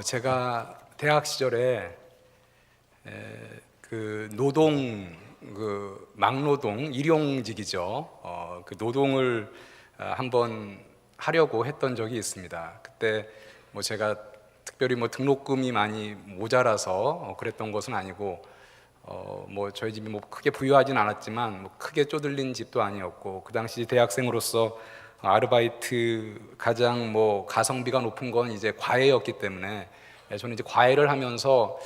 제가 대학 시절에 그 노동, 막노동, 일용직이죠. 그 노동을 한번 하려고 했던 적이 있습니다. 그때 제가 특별히 등록금이 많이 모자라서 그랬던 것은 아니고, 저희 집이 크게 부유하진 않았지만 크게 쪼들린 집도 아니었고, 그 당시 대학생으로서 아르바이트 가장 가성비가 높은 건 이제 과외였기 때문에 저는 이제 과외를 하면서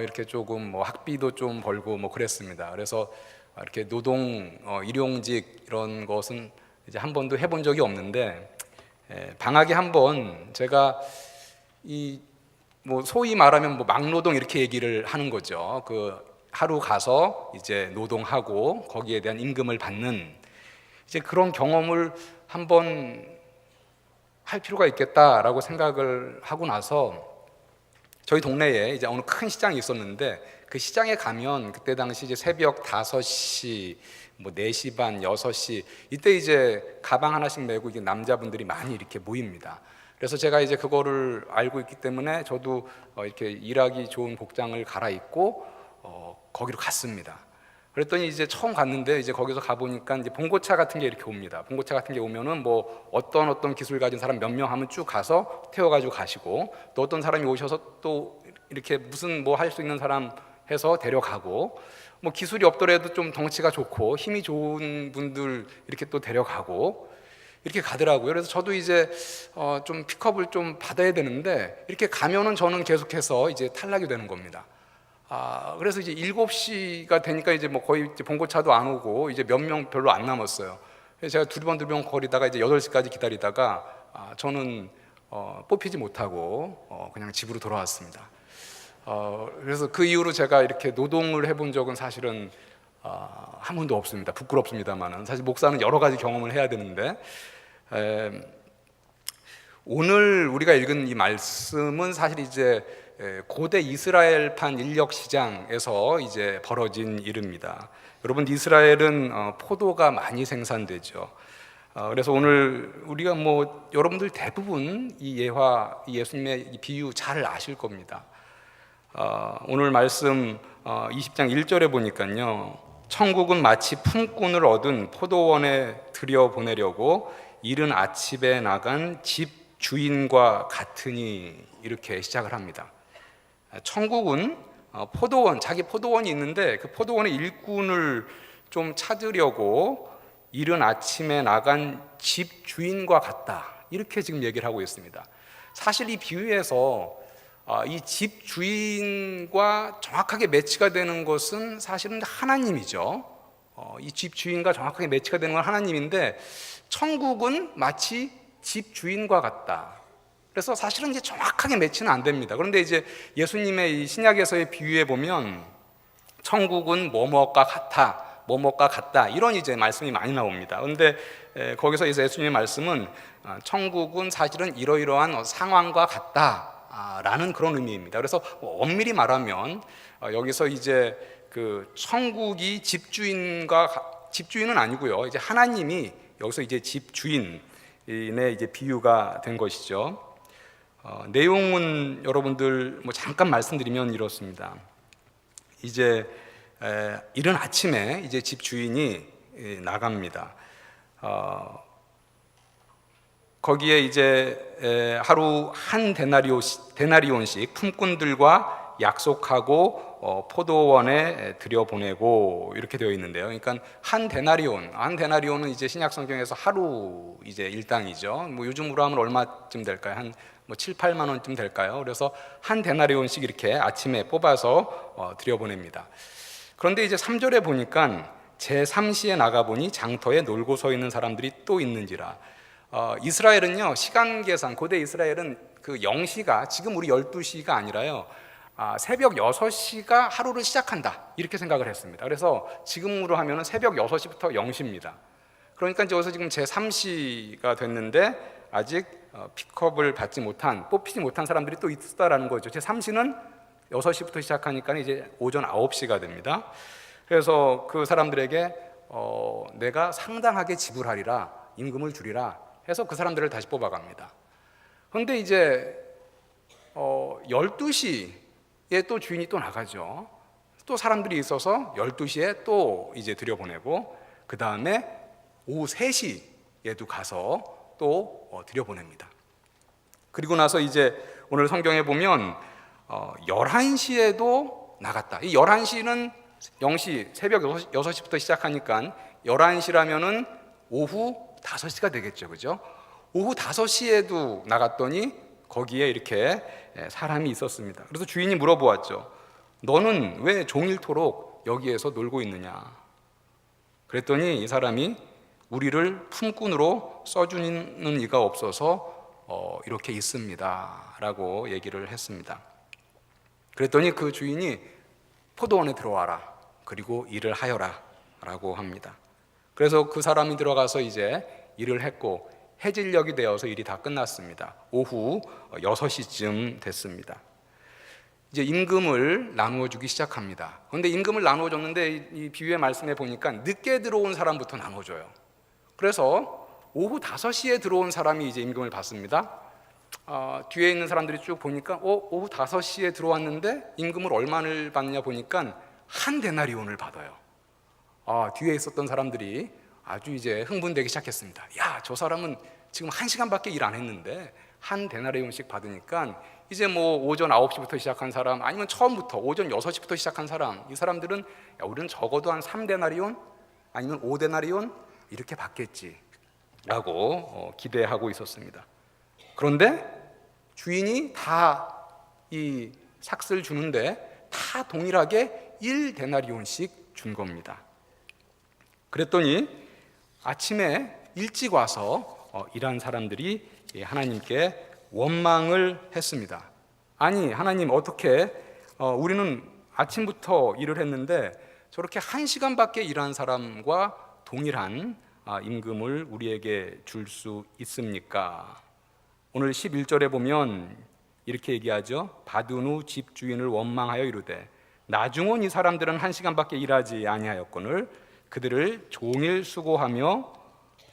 이렇게 조금 학비도 좀 벌고 그랬습니다. 그래서 이렇게 노동, 일용직 이런 것은 이제 한 번도 해본 적이 없는데, 방학에 한 번 제가 소위 말하면 막노동 이렇게 얘기를 하는 거죠. 하루 가서 이제 노동하고 거기에 대한 임금을 받는 이제 그런 경험을 한번 할 필요가 있겠다라고 생각을 하고 나서, 저희 동네에 이제 어느 큰 시장이 있었는데, 그 시장에 가면 그때 당시 이제 새벽 5시, 4시 반, 6시 이때 이제 가방 하나씩 메고 이게 남자분들이 많이 이렇게 모입니다. 그래서 제가 이제 그거를 알고 있기 때문에 저도 이렇게 일하기 좋은 복장을 갈아입고 거기로 갔습니다. 그랬더니 이제 처음 갔는데, 이제 거기서 가보니까 이제 봉고차 같은 게 이렇게 옵니다. 봉고차 같은 게 오면은 어떤 기술 가진 사람 몇 명 하면 쭉 가서 태워가지고 가시고, 또 어떤 사람이 오셔서 또 이렇게 무슨 할 수 있는 사람 해서 데려가고, 기술이 없더라도 좀 덩치가 좋고 힘이 좋은 분들 이렇게 또 데려가고 이렇게 가더라고요. 그래서 저도 이제 좀 픽업을 좀 받아야 되는데, 이렇게 가면은 저는 계속해서 이제 탈락이 되는 겁니다. 그래서 이제 7시가 되니까 이제 거의 이제 봉고차도 안 오고 이제 몇 명 별로 안 남았어요. 그래서 제가 두리번 거리다가 이제 8시까지 기다리다가 저는 뽑히지 못하고 그냥 집으로 돌아왔습니다. 그래서 그 이후로 제가 이렇게 노동을 해본 적은 사실은 한 번도 없습니다. 부끄럽습니다만은 사실 목사는 여러 가지 경험을 해야 되는데, 오늘 우리가 읽은 이 말씀은 사실 이제 고대 이스라엘판 인력 시장에서 이제 벌어진 일입니다. 여러분, 이스라엘은 포도가 많이 생산되죠. 그래서 오늘 우리가 여러분들 대부분 이 예수님의 이 비유 잘 아실 겁니다. 오늘 말씀 20장 1절에 보니까요, 천국은 마치 품꾼을 얻은 포도원에 들여보내려고 이른 아침에 나간 집 주인과 같으니, 이렇게 시작을 합니다. 천국은 포도원, 자기 포도원이 있는데 그 포도원의 일꾼을 좀 찾으려고 이른 아침에 나간 집 주인과 같다, 이렇게 지금 얘기를 하고 있습니다. 사실 이 비유에서 이 집 주인과 정확하게 매치가 되는 것은 사실은 하나님이죠. 이 집 주인과 정확하게 매치가 되는 건 하나님인데, 천국은 마치 집 주인과 같다. 그래서 사실은 이제 정확하게 매치는 안 됩니다. 그런데 이제 예수님의 이 신약에서의 비유에 보면 천국은 뭐뭐가 같다, 이런 이제 말씀이 많이 나옵니다. 그런데 거기서 이제 예수님의 말씀은 천국은 사실은 이러이러한 상황과 같다라는 그런 의미입니다. 그래서 엄밀히 말하면 여기서 이제 그 천국이 집주인은 아니고요, 이제 하나님이 여기서 이제 집주인의 이제 비유가 된 것이죠. 내용은 여러분들 잠깐 말씀드리면 이렇습니다. 이제 이른 아침에 이제 집 주인이 나갑니다. 거기에 이제 하루 한 데나리온씩 품꾼들과 약속하고 포도원에 들여보내고, 이렇게 되어 있는데요. 그러니까 한 데나리온은 이제 신약 성경에서 하루 이제 일당이죠. 요즘으로 하면 얼마쯤 될까요? 한 7, 8만 원쯤 될까요? 그래서 한 데나리온씩 이렇게 아침에 뽑아서 들여보냅니다. 그런데 이제 3절에 보니까 제3시에 나가보니 장터에 놀고 서 있는 사람들이 또 있는지라. 이스라엘은요, 시간 계산, 고대 이스라엘은 그 0시가 지금 우리 12시가 아니라요, 새벽 6시가 하루를 시작한다, 이렇게 생각을 했습니다. 그래서 지금으로 하면 새벽 6시부터 0시입니다. 그러니까 이제 여기서 지금 제3시가 됐는데 아직 픽업을 뽑히지 못한 사람들이 또 있다라는 거죠. 제3시는 6시부터 시작하니까 이제 오전 9시가 됩니다. 그래서 그 사람들에게 내가 상당하게 지불하리라, 임금을 주리라 해서 그 사람들을 다시 뽑아갑니다. 그런데 이제 12시에 또 주인이 또 나가죠. 또 사람들이 있어서 12시에 또 이제 들여보내고, 그 다음에 오후 3시에도 가서 또 들여보냅니다. 그리고 나서 이제 오늘 성경에 보면 11시에도 나갔다. 이 11시는 0시, 새벽 6시부터 시작하니까 11시라면은 오후 5시가 되겠죠. 그죠? 오후 5시에도 나갔더니 거기에 이렇게 사람이 있었습니다. 그래서 주인이 물어보았죠. 너는 왜 종일토록 여기에서 놀고 있느냐? 그랬더니 이 사람이 우리를 품꾼으로 써주는 이가 없어서 이렇게 있습니다 라고 얘기를 했습니다. 그랬더니 그 주인이 포도원에 들어와라, 그리고 일을 하여라 라고 합니다. 그래서 그 사람이 들어가서 이제 일을 했고, 해질녘이 되어서 일이 다 끝났습니다. 오후 6시쯤 됐습니다. 이제 임금을 나누어 주기 시작합니다. 그런데 임금을 나누어 줬는데 이 비유의 말씀에 보니까 늦게 들어온 사람부터 나눠줘요. 그래서 오후 5시에 들어온 사람이 이제 임금을 받습니다. 뒤에 있는 사람들이 쭉 보니까 오후 5시에 들어왔는데 임금을 얼마를 받느냐 보니까 한 데나리온을 받아요. 뒤에 있었던 사람들이 아주 이제 흥분되기 시작했습니다. 야, 저 사람은 지금 1시간밖에 일 안 했는데 한 데나리온씩 받으니까 이제 뭐 오전 9시부터 시작한 사람, 아니면 처음부터 오전 6시부터 시작한 사람, 이 사람들은 야, 우리는 적어도 한 3데나리온 아니면 5데나리온 이렇게 받겠지 라고 기대하고 있었습니다. 그런데 주인이 다 이 삭스를 주는데 다 동일하게 1데나리온씩 준 겁니다. 그랬더니 아침에 일찍 와서 일한 사람들이 하나님께 원망을 했습니다. 아니, 하나님, 어떻게 우리는 아침부터 일을 했는데 저렇게 1시간밖에 일한 사람과 동일한 임금을 우리에게 줄 수 있습니까? 오늘 11절에 보면 이렇게 얘기하죠. 받은 후 집주인을 원망하여 이르되 나중은 이 사람들은 1시간밖에 일하지 아니하였거늘 그들을 종일 수고하며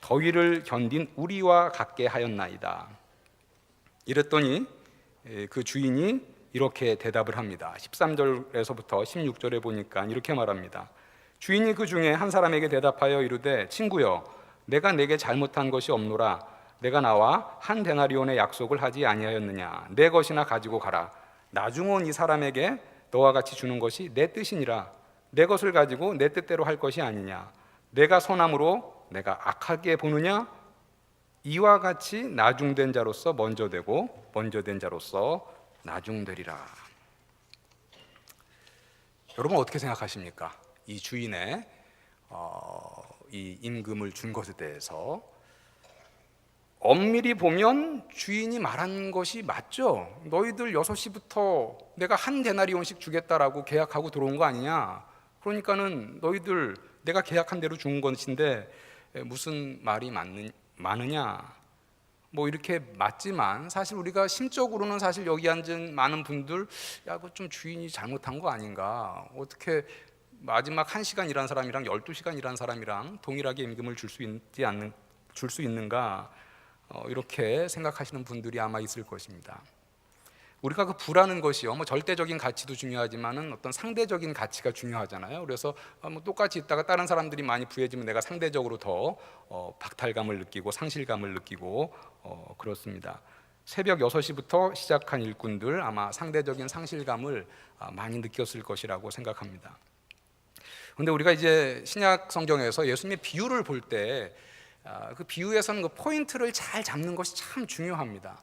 더위를 견딘 우리와 같게 하였나이다. 이랬더니 그 주인이 이렇게 대답을 합니다. 13절에서부터 16절에 보니까 이렇게 말합니다. 주인이 그 중에 한 사람에게 대답하여 이르되 친구여, 내가 내게 잘못한 것이 없노라. 내가 나와 한 데나리온의 약속을 하지 아니하였느냐? 내 것이나 가지고 가라. 나중은 이 사람에게 너와 같이 주는 것이 내 뜻이니라. 내 것을 가지고 내 뜻대로 할 것이 아니냐? 내가 선함으로 내가 악하게 보느냐? 이와 같이 나중된 자로서 먼저 되고 먼저 된 자로서 나중되리라. 여러분 어떻게 생각하십니까? 이 주인의 이 임금을 준 것에 대해서 엄밀히 보면 주인이 말한 것이 맞죠. 너희들 6시부터 내가 한 데나리온씩 주겠다라고 계약하고 들어온 거 아니냐? 그러니까는 너희들 내가 계약한 대로 준 것인데 무슨 말이 많으냐? 뭐 이렇게 맞지만 사실 우리가 심적으로는 사실 여기 앉은 많은 분들 야, 그거 좀 주인이 잘못한 거 아닌가? 어떻게 마지막 1시간 일한 사람이랑 12시간 일한 사람이랑 동일하게 임금을 줄 수 있는가? 이렇게 생각하시는 분들이 아마 있을 것입니다. 우리가 그 부라는 것이요, 뭐 절대적인 가치도 중요하지만은 어떤 상대적인 가치가 중요하잖아요. 그래서 뭐 똑같이 있다가 다른 사람들이 많이 부해지면 내가 상대적으로 더 박탈감을 느끼고 상실감을 느끼고 그렇습니다. 새벽 6시부터 시작한 일꾼들 아마 상대적인 상실감을 많이 느꼈을 것이라고 생각합니다. 그런데 우리가 이제 신약 성경에서 예수님의 비유를 볼 때 그 비유에서는 그 포인트를 잘 잡는 것이 참 중요합니다.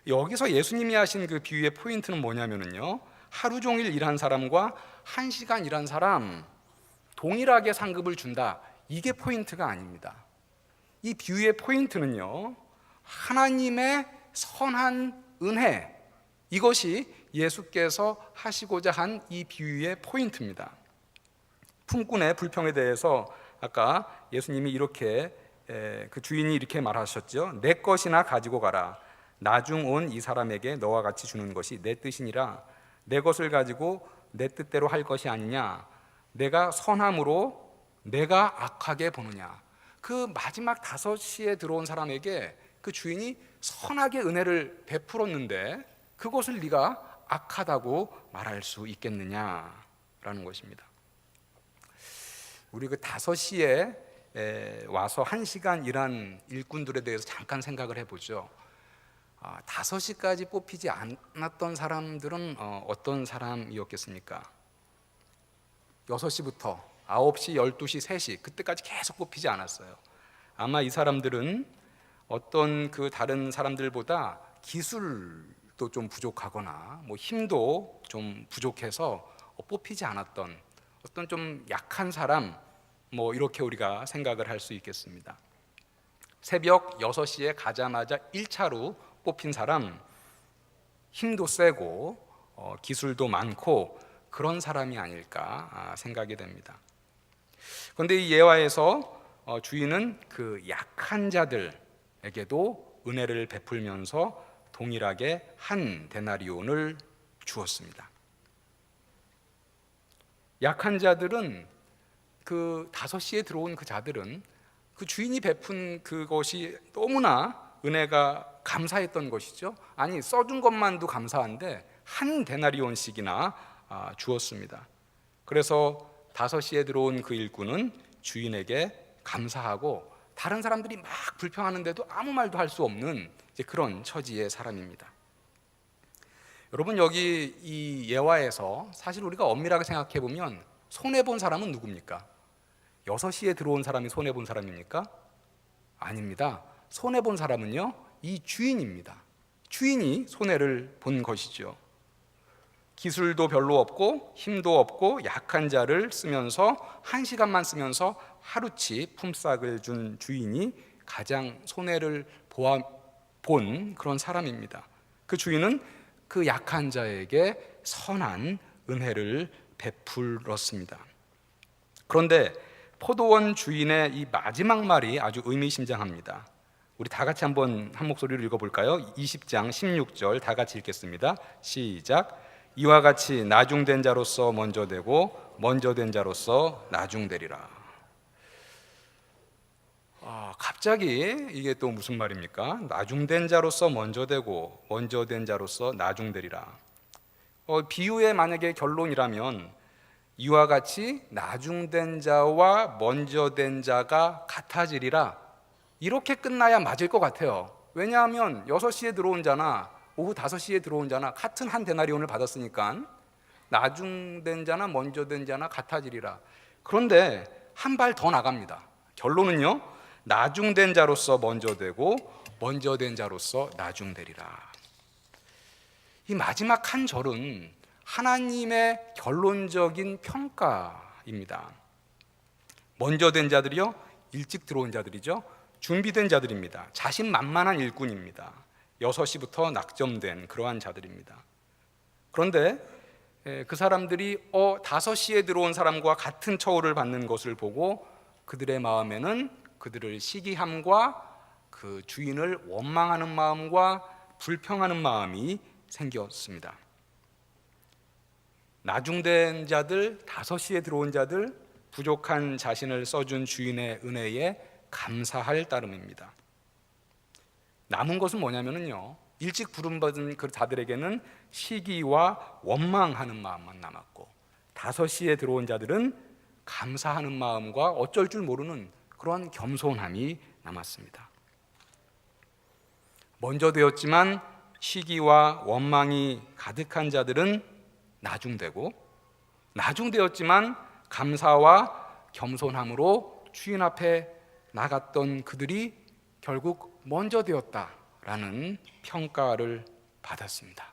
여기서 예수님이 하신 그 비유의 포인트는 뭐냐면요, 하루 종일 일한 사람과 1시간 일한 사람 동일하게 상급을 준다, 이게 포인트가 아닙니다. 이 비유의 포인트는요, 하나님의 선한 은혜, 이것이 예수께서 하시고자 한 이 비유의 포인트입니다. 품꾼의 불평에 대해서 아까 예수님이 이렇게 그 주인이 이렇게 말하셨죠. 내 것이나 가지고 가라. 나중 온 이 사람에게 너와 같이 주는 것이 내 뜻이니라. 내 것을 가지고 내 뜻대로 할 것이 아니냐? 내가 선함으로 내가 악하게 보느냐? 그 마지막 5시에 들어온 사람에게 그 주인이 선하게 은혜를 베풀었는데 그것을 네가 악하다고 말할 수 있겠느냐라는 것입니다. 우리 그 5시에 와서 1시간 일한 일꾼들에 대해서 잠깐 생각을 해보죠. 5시까지 뽑히지 않았던 사람들은 어떤 사람이었겠습니까? 6시부터 9시, 12시, 3시 그때까지 계속 뽑히지 않았어요. 아마 이 사람들은 어떤 그 다른 사람들보다 기술도 좀 부족하거나 뭐 힘도 좀 부족해서 뽑히지 않았던 어떤 좀 약한 사람, 뭐 이렇게 우리가 생각을 할 수 있겠습니다. 새벽 6시에 가자마자 1차로 뽑힌 사람, 힘도 세고 기술도 많고 그런 사람이 아닐까 생각이 됩니다. 그런데 이 예화에서 주인은 그 약한 자들에게도 은혜를 베풀면서 동일하게 한 데나리온을 주었습니다. 약한 자들은 그 5시에 들어온 그 자들은 그 주인이 베푼 그것이 너무나 은혜가 감사했던 것이죠. 아니, 써준 것만도 감사한데 한 데나리온씩이나 주었습니다. 그래서 5시에 들어온 그 일꾼은 주인에게 감사하고 다른 사람들이 막 불평하는데도 아무 말도 할 수 없는 그런 처지의 사람입니다. 여러분, 여기 이 예화에서 사실 우리가 엄밀하게 생각해 보면 손해본 사람은 누굽니까? 6시에 들어온 사람이 손해본 사람입니까? 아닙니다. 손해본 사람은요, 이 주인입니다. 주인이 손해를 본 것이죠. 기술도 별로 없고 힘도 없고 약한 자를 쓰면서 1시간만 쓰면서 하루치 품삯을 준 주인이 가장 손해를 본 그런 사람입니다. 그 주인은 그 약한 자에게 선한 은혜를 베풀었습니다. 그런데 포도원 주인의 이 마지막 말이 아주 의미심장합니다. 우리 다 같이 한번 한 목소리로 읽어볼까요? 20장 16절 다 같이 읽겠습니다. 시작. 이와 같이 나중된 자로서 먼저 되고 먼저 된 자로서 나중되리라. 갑자기 이게 또 무슨 말입니까? 나중된 자로서 먼저 되고 먼저 된 자로서 나중되리라. 비유의 만약에 결론이라면 이와 같이 나중된 자와 먼저 된 자가 같아지리라, 이렇게 끝나야 맞을 것 같아요. 왜냐하면 6시에 들어온 자나 오후 5시에 들어온 자나 같은 한 데나리온을 받았으니까 나중된 자나 먼저 된 자나 같아지리라. 그런데 한 발 더 나갑니다. 결론은요, 나중된 자로서 먼저 되고 먼저 된 자로서 나중되리라. 이 마지막 한 절은 하나님의 결론적인 평가입니다. 먼저 된 자들이요, 일찍 들어온 자들이죠. 준비된 자들입니다. 자신만만한 일꾼입니다. 6시부터 낙점된 그러한 자들입니다. 그런데 그 사람들이 5시에 들어온 사람과 같은 처우를 받는 것을 보고 그들의 마음에는 그들을 시기함과 그 주인을 원망하는 마음과 불평하는 마음이 생겼습니다. 나중된 자들, 5시에 들어온 자들, 부족한 자신을 써준 주인의 은혜에 감사할 따름입니다. 남은 것은 뭐냐면요, 일찍 부름받은 그 자들에게는 시기와 원망하는 마음만 남았고 5시에 들어온 자들은 감사하는 마음과 어쩔 줄 모르는 그러한 겸손함이 남았습니다. 먼저 되었지만 시기와 원망이 가득한 자들은 나중되고, 나중되었지만 감사와 겸손함으로 주인 앞에 나갔던 그들이 결국 먼저 되었다라는 평가를 받았습니다.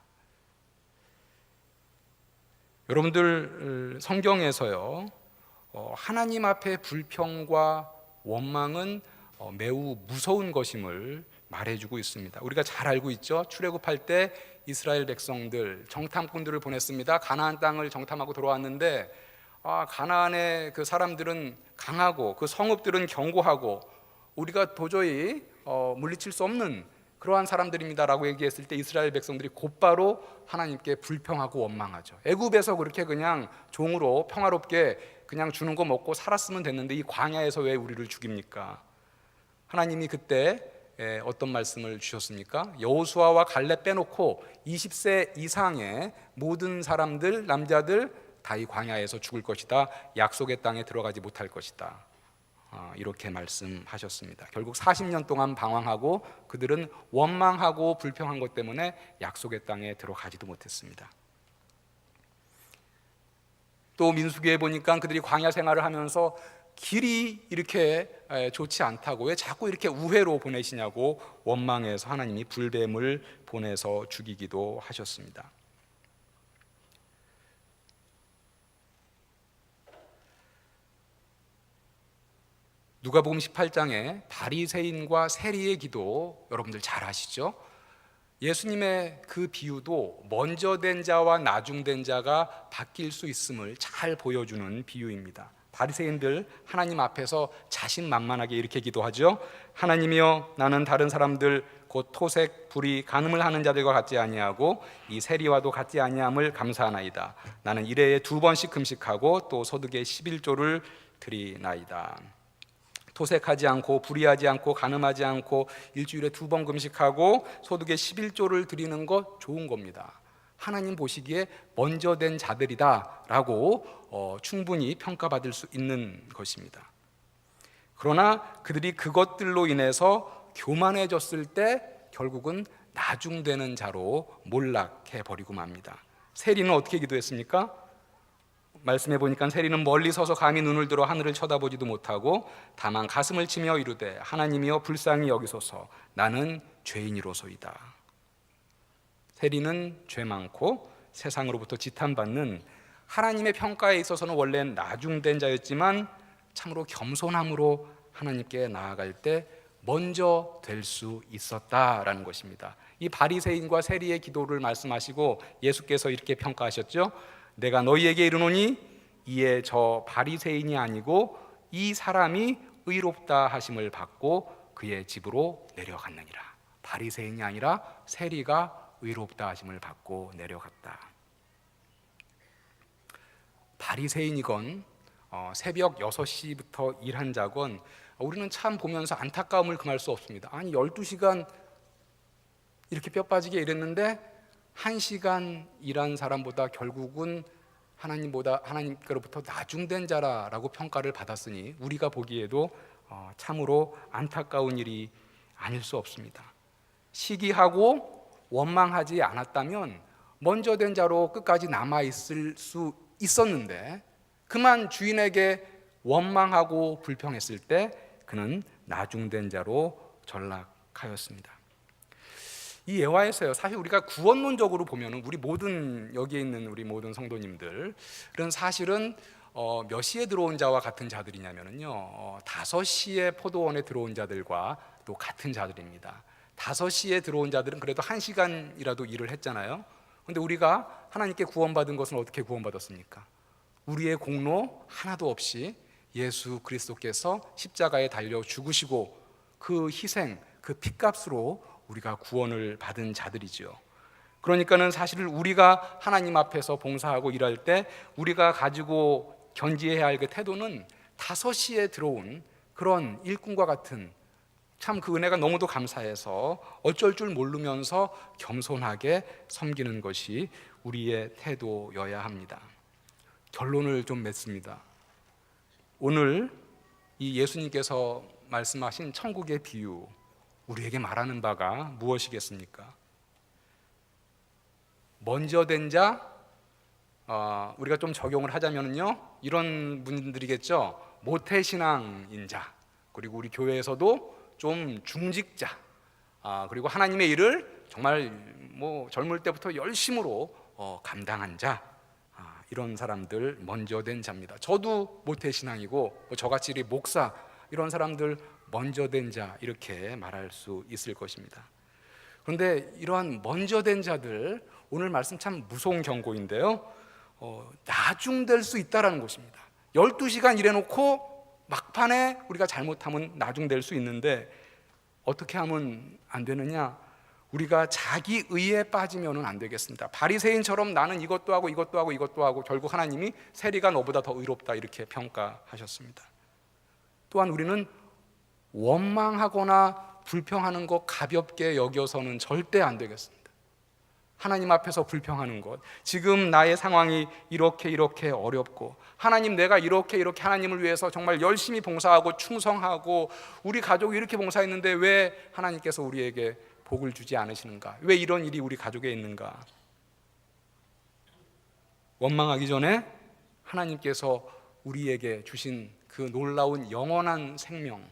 여러분들, 성경에서요, 하나님 앞에 불평과 원망은 매우 무서운 것임을 말해주고 있습니다. 우리가 잘 알고 있죠. 출애굽할 때 이스라엘 백성들 정탐꾼들을 보냈습니다. 가나안 땅을 정탐하고 돌아왔는데 가나안의 그 사람들은 강하고 그 성읍들은 견고하고 우리가 도저히 물리칠 수 없는 그러한 사람들입니다라고 얘기했을 때 이스라엘 백성들이 곧바로 하나님께 불평하고 원망하죠. 애굽에서 그렇게 그냥 종으로 평화롭게 그냥 주는 거 먹고 살았으면 됐는데 이 광야에서 왜 우리를 죽입니까? 하나님이 그때 어떤 말씀을 주셨습니까? 여호수아와 갈렙 빼놓고 20세 이상의 모든 사람들, 남자들 다 이 광야에서 죽을 것이다. 약속의 땅에 들어가지 못할 것이다. 이렇게 말씀하셨습니다. 결국 40년 동안 방황하고 그들은 원망하고 불평한 것 때문에 약속의 땅에 들어가지도 못했습니다. 또 민수기에 보니까 그들이 광야 생활을 하면서 길이 이렇게 좋지 않다고, 왜 자꾸 이렇게 우회로 보내시냐고 원망해서 하나님이 불뱀을 보내서 죽이기도 하셨습니다. 누가복음 18장에 바리새인과 세리의 기도 여러분들 잘 아시죠? 예수님의 그 비유도 먼저 된 자와 나중된 자가 바뀔 수 있음을 잘 보여주는 비유입니다. 바리새인들 하나님 앞에서 자신만만하게 이렇게 기도하죠. 하나님이여, 나는 다른 사람들 곧 토색, 불의, 간음을 하는 자들과 같지 아니하고 이 세리와도 같지 아니함을 감사하나이다. 나는 일해에 2번씩 금식하고 또 소득의 11조를 드리나이다. 토색하지 않고 불의하지 않고 간음하지 않고 일주일에 2번 금식하고 소득의 11조를 드리는 것 좋은 겁니다. 하나님 보시기에 먼저 된 자들이다라고 충분히 평가받을 수 있는 것입니다. 그러나 그들이 그것들로 인해서 교만해졌을 때 결국은 나중되는 자로 몰락해버리고 맙니다. 세리는 어떻게 기도했습니까? 말씀해 보니까 세리는 멀리 서서 감히 눈을 들어 하늘을 쳐다보지도 못하고 다만 가슴을 치며 이르되 하나님이여 불쌍히 여기소서 나는 죄인이로소이다. 세리는 죄 많고 세상으로부터 지탄받는, 하나님의 평가에 있어서는 원래는 나중된 자였지만 참으로 겸손함으로 하나님께 나아갈 때 먼저 될 수 있었다라는 것입니다. 이 바리새인과 세리의 기도를 말씀하시고 예수께서 이렇게 평가하셨죠. 내가 너희에게 이르노니 이에 저 바리새인이 아니고 이 사람이 의롭다 하심을 받고 그의 집으로 내려갔느니라. 바리새인이 아니라 세리가 의롭다 하심을 받고 내려갔다. 바리새인이건 새벽 6시부터 일한 자건 우리는 참 보면서 안타까움을 금할 수 없습니다. 아니 12시간 이렇게 뼈 빠지게 일했는데 1시간 일한 사람보다 결국은 하나님께로부터 나중된 자라고 평가를 받았으니 우리가 보기에도 참으로 안타까운 일이 아닐 수 없습니다. 시기하고 원망하지 않았다면 먼저 된 자로 끝까지 남아있을 수 있었는데 그만 주인에게 원망하고 불평했을 때 그는 나중된 자로 전락하였습니다. 이 예화에서요, 사실 우리가 구원론적으로 보면은 우리 모든 여기에 있는 우리 모든 성도님들은 사실은 몇 시에 들어온 자와 같은 자들이냐면요, 5시에 포도원에 들어온 자들과 또 같은 자들입니다. 5시에 들어온 자들은 그래도 1시간이라도 일을 했잖아요. 근데 우리가 하나님께 구원받은 것은 어떻게 구원받았습니까? 우리의 공로 하나도 없이 예수 그리스도께서 십자가에 달려 죽으시고 그 희생, 그 핏값으로 우리가 구원을 받은 자들이죠. 그러니까는 사실 우리가 하나님 앞에서 봉사하고 일할 때 우리가 가지고 견지해야 할 그 태도는 5시에 들어온 그런 일꾼과 같은, 참 그 은혜가 너무도 감사해서 어쩔 줄 모르면서 겸손하게 섬기는 것이 우리의 태도여야 합니다. 결론을 좀 맺습니다. 오늘 이 예수님께서 말씀하신 천국의 비유, 우리에게 말하는 바가 무엇이겠습니까? 먼저 된 자, 우리가 좀 적용을 하자면요, 이런 분들이겠죠. 모태신앙인 자, 그리고 우리 교회에서도 좀 중직자, 그리고 하나님의 일을 정말 젊을 때부터 열심으로 감당한 자, 이런 사람들 먼저 된 자입니다. 저도 모태신앙이고 저같이 목사, 이런 사람들 먼저 된 자, 이렇게 말할 수 있을 것입니다. 그런데 이러한 먼저 된 자들, 오늘 말씀 참 무서운 경고인데요, 나중될 수 있다는 것입니다. 12시간 일해놓고 막판에 우리가 잘못하면 나중될 수 있는데 어떻게 하면 안 되느냐? 우리가 자기 의에 빠지면 안 되겠습니다. 바리새인처럼 나는 이것도 하고 이것도 하고 이것도 하고 결국 하나님이 세리가 너보다 더 의롭다 이렇게 평가하셨습니다. 또한 우리는 원망하거나 불평하는 것 가볍게 여겨서는 절대 안 되겠습니다. 하나님 앞에서 불평하는 것, 지금 나의 상황이 이렇게 어렵고, 하나님 내가 이렇게 하나님을 위해서 정말 열심히 봉사하고 충성하고 우리 가족이 이렇게 봉사했는데 왜 하나님께서 우리에게 복을 주지 않으시는가? 왜 이런 일이 우리 가족에 있는가? 원망하기 전에 하나님께서 우리에게 주신 그 놀라운 영원한 생명,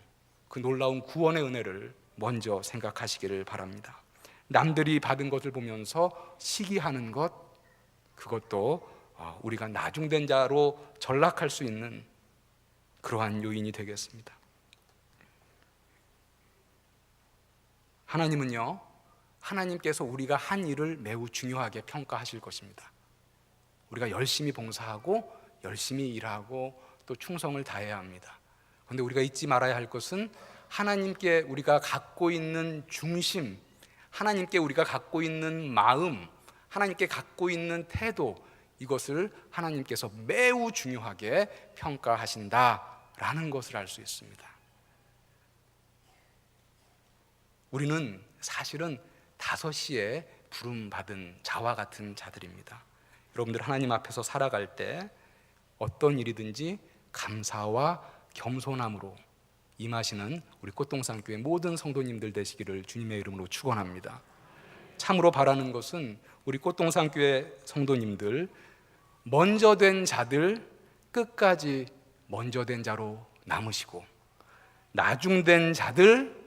그 놀라운 구원의 은혜를 먼저 생각하시기를 바랍니다. 남들이 받은 것을 보면서 시기하는 것, 그것도 우리가 나중된 자로 전락할 수 있는 그러한 요인이 되겠습니다. 하나님은요, 하나님께서 우리가 한 일을 매우 중요하게 평가하실 것입니다. 우리가 열심히 봉사하고 열심히 일하고 또 충성을 다해야 합니다. 그런데 우리가 잊지 말아야 할 것은 하나님께 우리가 갖고 있는 중심, 하나님께 우리가 갖고 있는 마음, 하나님께 갖고 있는 태도, 이것을 하나님께서 매우 중요하게 평가하신다라는 것을 알 수 있습니다. 우리는 사실은 5시에 부름받은 자와 같은 자들입니다. 여러분들 하나님 앞에서 살아갈 때 어떤 일이든지 감사와 겸손함으로 임하시는 우리 꽃동산교회 모든 성도님들 되시기를 주님의 이름으로 축원합니다. 참으로 바라는 것은 우리 꽃동산교회 성도님들, 먼저 된 자들 끝까지 먼저 된 자로 남으시고, 나중된 자들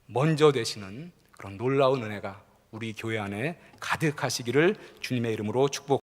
먼저 되시는 그런 놀라운 은혜가 우리 교회 안에 가득하시기를 주님의 이름으로 축복합니다.